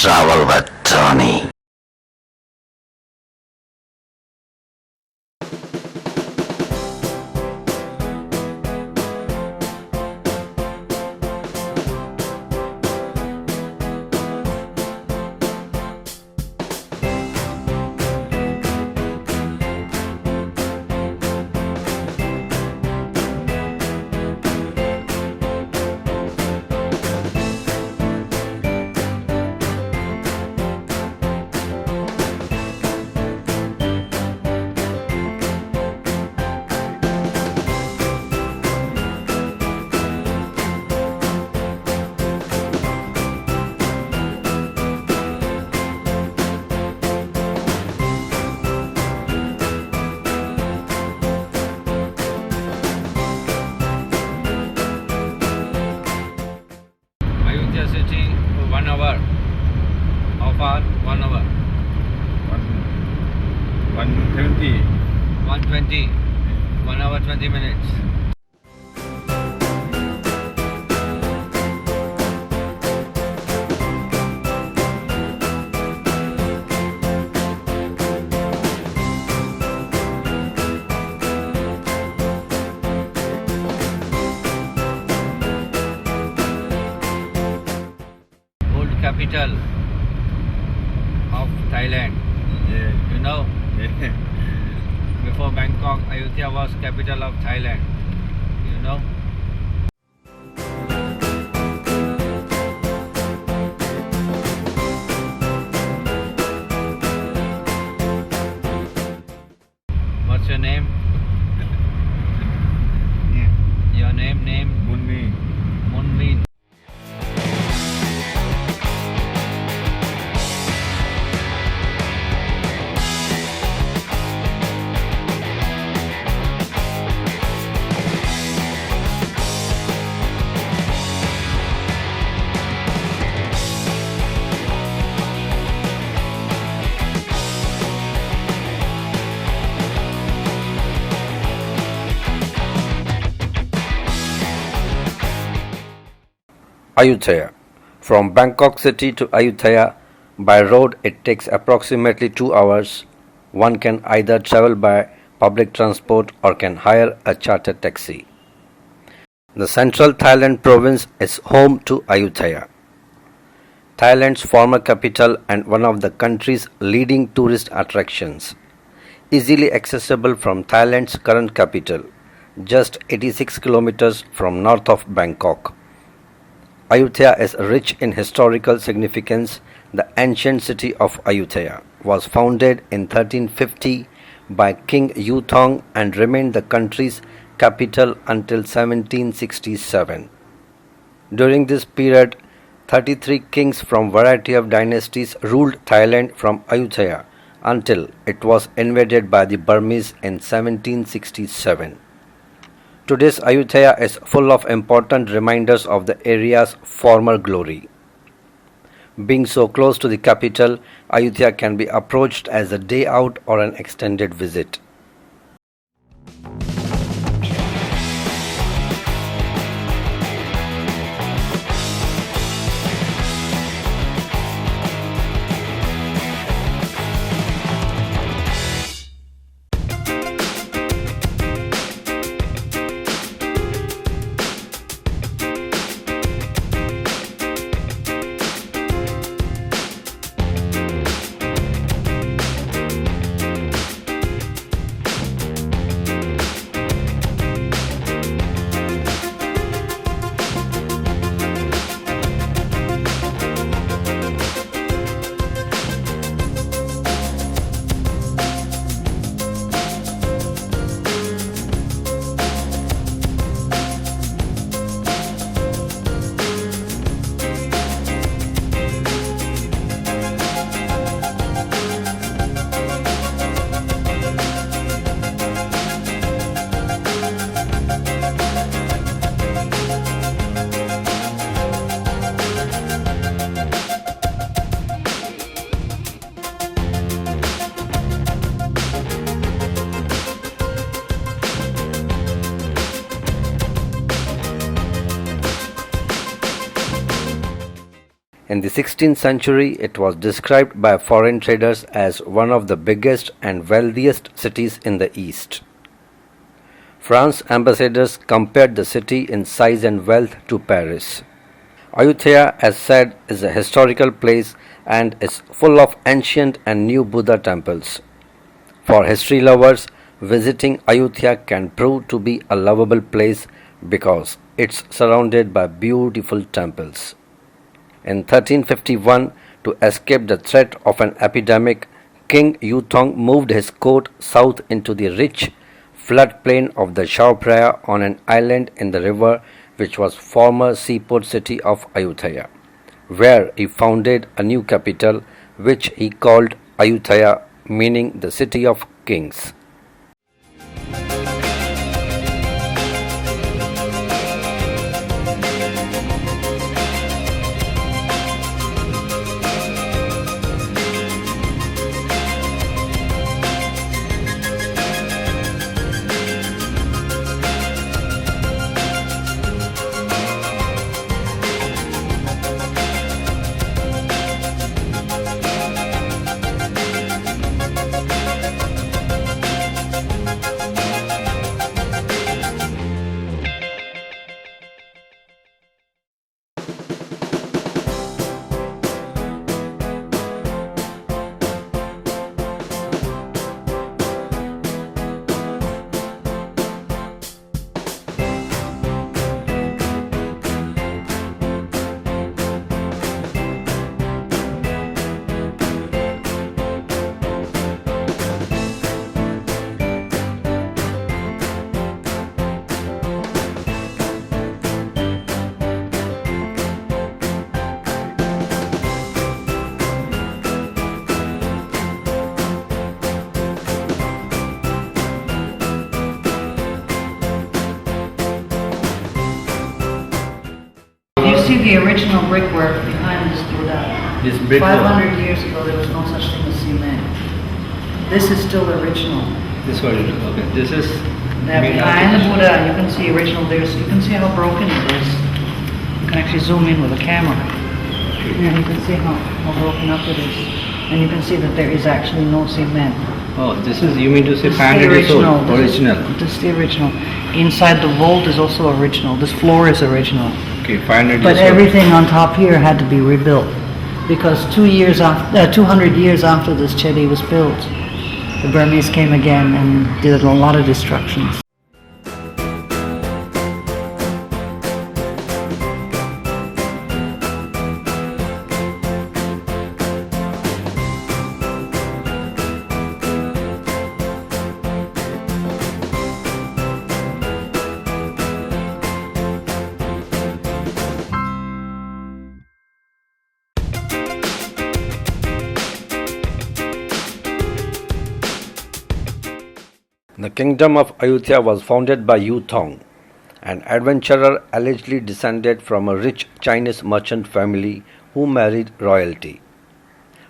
Travel with Tony. Ayuthaya city for 1 hour. How far? 1 hour. 170. 120. 1 hour 20 minutes. Old capital of Thailand. Yeah. You know, Yeah. before Bangkok, Ayuthaya was capital of Thailand. You know. What's your name? Yeah. Your name? Munni. Munmin. Ayuthaya. From Bangkok city to Ayuthaya by road it takes approximately 2 hours. One can either travel by public transport or can hire a charter taxi. The central Thailand province is home to Ayuthaya, Thailand's former capital and one of the country's leading tourist attractions. Easily accessible from Thailand's current capital, just 86 kilometers from north of Bangkok. Ayuthaya is rich in historical significance. The ancient city of Ayuthaya was founded in 1350 by King Ayuthaya and remained the country's capital until 1767. During this period, 33 kings from variety of dynasties ruled Thailand from Ayuthaya until it was invaded by the Burmese in 1767. Today's Ayuthaya is full of important reminders of the area's former glory. Being so close to the capital, Ayuthaya can be approached as a day out or an extended visit. In the 16th century, it was described by foreign traders as one of the biggest and wealthiest cities in the East. France ambassadors compared the city in size and wealth to Paris. Ayuthaya, as said, is a historical place and is full of ancient and new Buddha temples. For history lovers, visiting Ayuthaya can prove to be a lovable place because it's surrounded by beautiful temples. In 1351, to escape the threat of an epidemic, King Yuzhong moved his court south into the rich floodplain of the Shaopraya on an island in the river which was former seaport city of Ayuthaya, where he founded a new capital which he called Ayuthaya, meaning the city of kings. You see the original brickwork behind this Buddha. This brickwork. 500 years ago, there was no such thing as cement. This is still original. This one, okay. This is Now, made behind the out Buddha, you can see original. You can see how broken it is. You can actually zoom in with a camera. And you can see how broken up it is. And you can see that there is actually no cement. Oh, this is, you mean to say This is the 500 years old? original. Original. This is the original. Inside the vault is also original. This floor is original. Okay, 500 But years old. everything on top here had to be rebuilt because 200 years after this chetty was built, the Burmese came again and did a lot of destructions. The kingdom of Ayuthaya was founded by Yuzhong, an adventurer allegedly descended from a rich Chinese merchant family who married royalty.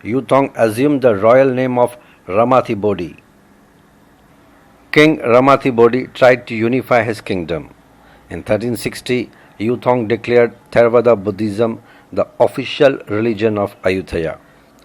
Yuzhong assumed the royal name of Ramathibodi. King Ramathibodi tried to unify his kingdom. In 1360, Yuzhong declared Theravada Buddhism the official religion of Ayuthaya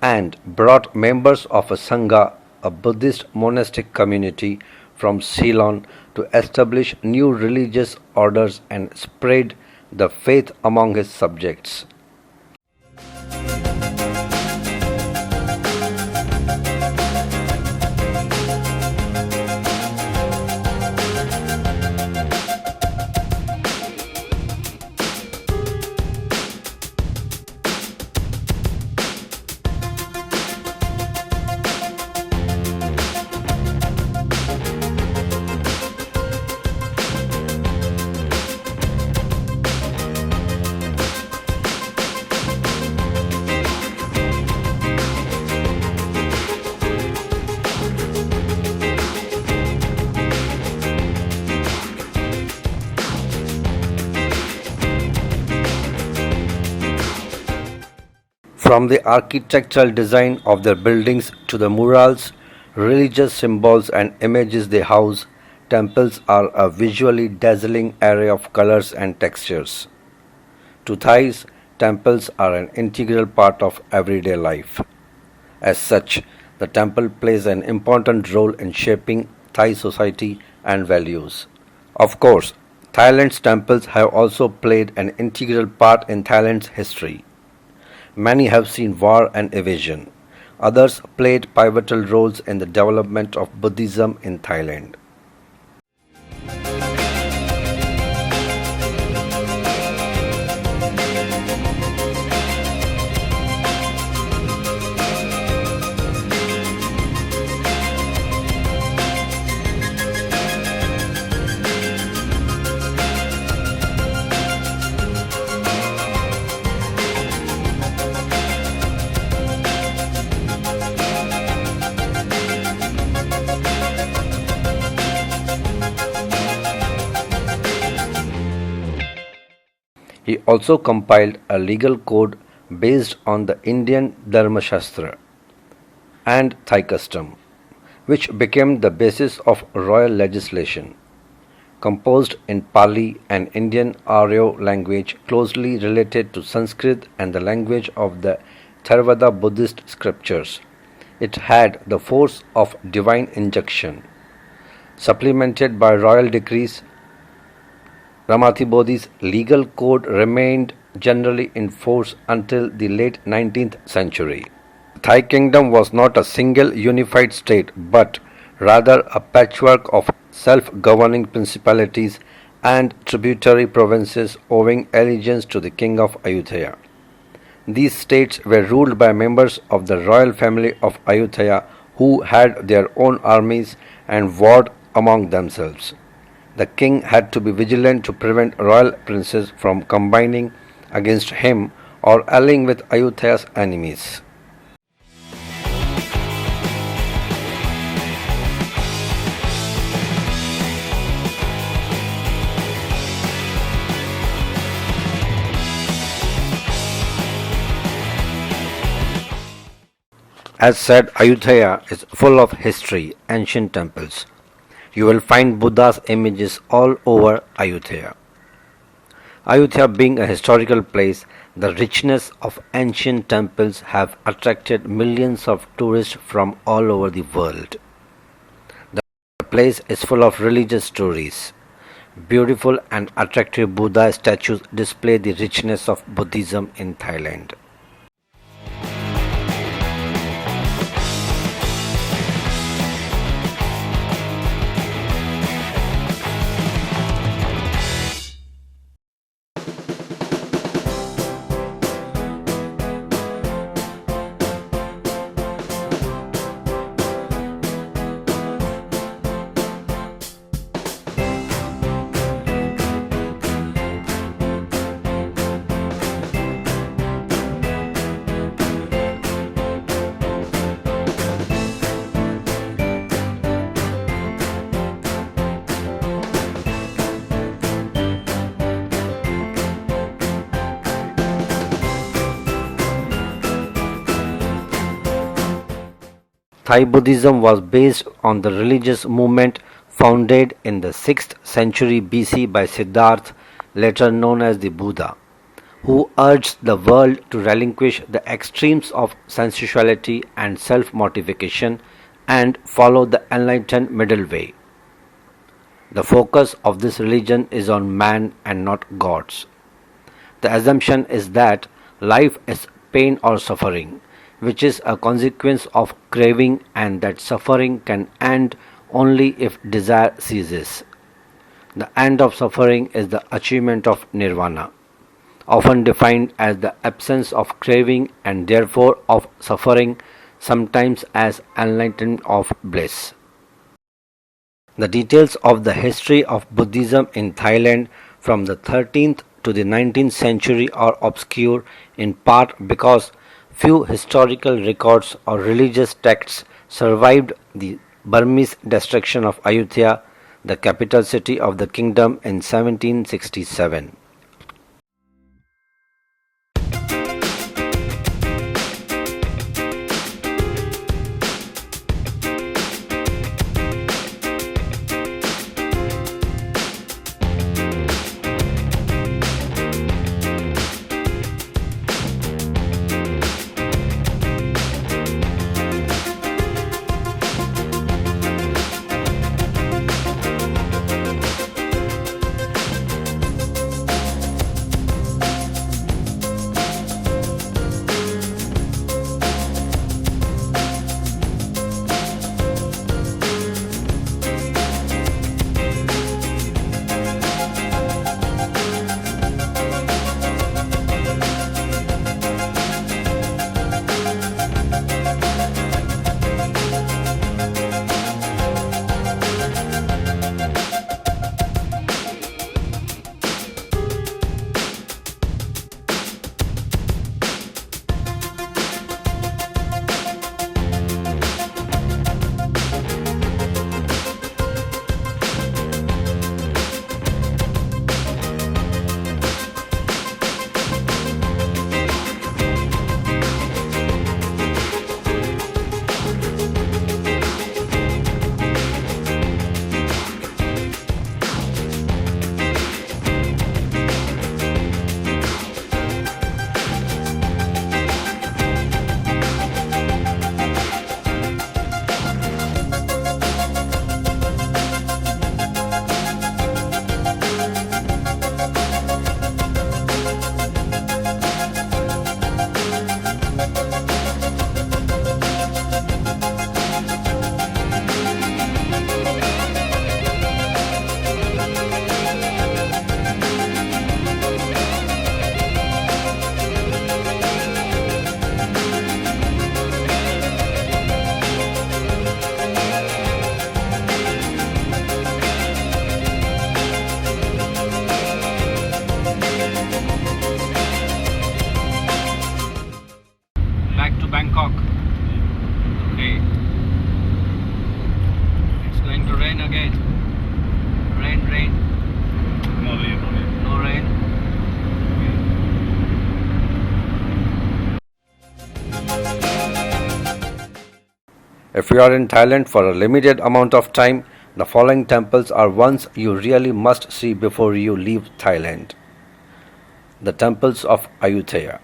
and brought members of a Sangha, a Buddhist monastic community, from Ceylon to establish new religious orders and spread the faith among his subjects. From the architectural design of their buildings to the murals, religious symbols and images they house, temples are a visually dazzling array of colors and textures. To Thais, temples are an integral part of everyday life. As such, the temple plays an important role in shaping Thai society and values. Of course, Thailand's temples have also played an integral part in Thailand's history. Many have seen war and evasion. Others played pivotal roles in the development of Buddhism in Thailand. He also compiled a legal code based on the Indian Dharma Shastra and Thai custom, which became the basis of royal legislation. Composed in Pali, an Indian Aryo language closely related to Sanskrit and the language of the Theravada Buddhist scriptures, it had the force of divine injunction. Supplemented by royal decrees, Ramathibodhi's legal code remained generally in force until the late 19th century. The Thai kingdom was not a single unified state but rather a patchwork of self-governing principalities and tributary provinces owing allegiance to the king of Ayuthaya. These states were ruled by members of the royal family of Ayuthaya who had their own armies and warred among themselves. The king had to be vigilant to prevent royal princes from combining against him or allying with Ayuthaya's enemies. As said, Ayuthaya is full of history, ancient temples. You will find Buddha's images all over Ayuthaya. Ayuthaya being a historical place, the richness of ancient temples have attracted millions of tourists from all over the world. The place is full of religious stories. Beautiful and attractive Buddha statues display the richness of Buddhism in Thailand. Thai Buddhism was based on the religious movement founded in the 6th century BC by Siddhartha, later known as the Buddha, who urged the world to relinquish the extremes of sensuality and self-mortification and follow the enlightened middle way. The focus of this religion is on man and not gods. The assumption is that life is pain or suffering, which is a consequence of craving, and that suffering can end only if desire ceases. The end of suffering is the achievement of nirvana, often defined as the absence of craving and therefore of suffering, sometimes as enlightenment of bliss. The details of the history of Buddhism in Thailand from the 13th to the 19th century are obscure, in part because few historical records or religious texts survived the Burmese destruction of Ayutthaya, the capital city of the kingdom, in 1767. Bangkok. Okay. It's going to rain again. Rain. No rain. If you are in Thailand for a limited amount of time, the following temples are ones you really must see before you leave Thailand. The temples of Ayuthaya.